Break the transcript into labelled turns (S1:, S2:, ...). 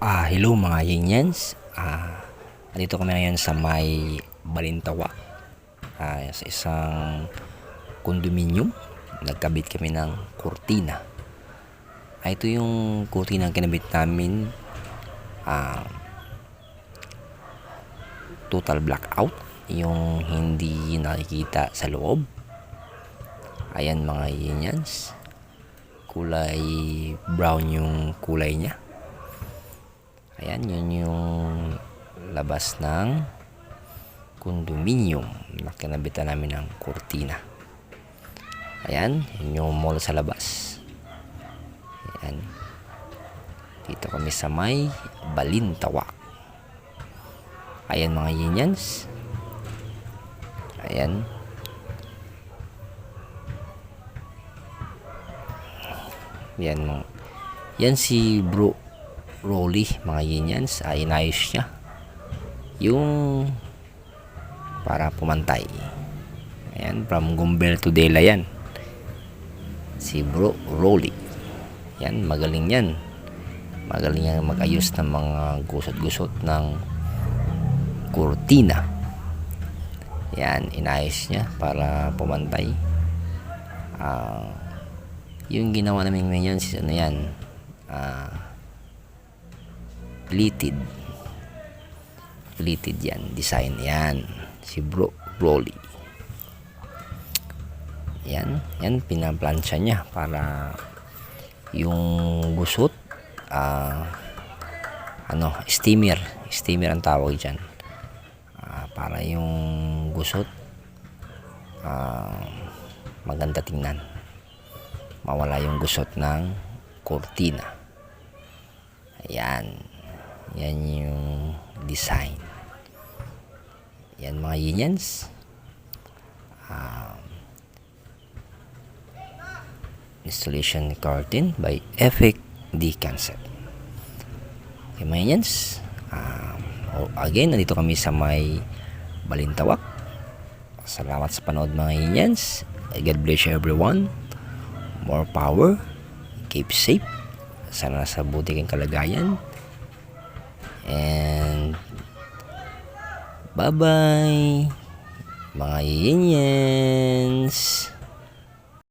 S1: Hello mga Yanyans. Andito kami ngayon sa may Balintawa. Sa isang condominium. Nagkabit kami ng kurtina. Ito yung kurtina ang kinabit namin. Total blackout. Yung hindi nakikita sa loob. Ayan mga Yanyans. Kulay brown yung kulay niya. Ayan, yun yung labas ng condominium na kinabitan namin ng kurtina. Ayan, yun yung mall sa labas. Ayan. Dito kami sa may Balintawak. Ayan mga Yanyans. Ayan. Yan si Bro Rolly mga Yanyans. Inayos niya yung para pumantay. Ayan, from Gumbel to Dela yan si Bro Rolly. Yan, magaling yan. Magaling yan mag-ayos ng mga gusot-gusot ng kurtina. Yan, inayos niya para pumantay. Yung ginawa namin ngayon si ano yan, pleated yan, design yan si Bro Rolly. Yan pinaplansya niya para yung gusot, steamer ang tawag dyan, para yung gusot maganda tingnan, mawala yung gusot ng kurtina. Yan yung design. Yan mga Yanyans. Installation curtain by Effect D Concept. Okay mga Yanyans. Again, nandito kami sa may Balintawak. Salamat sa panood mga Yanyans. God bless you everyone. More power. Keep safe. Sana nasa buti kang kalagayan. And bye-bye mga Yanyans.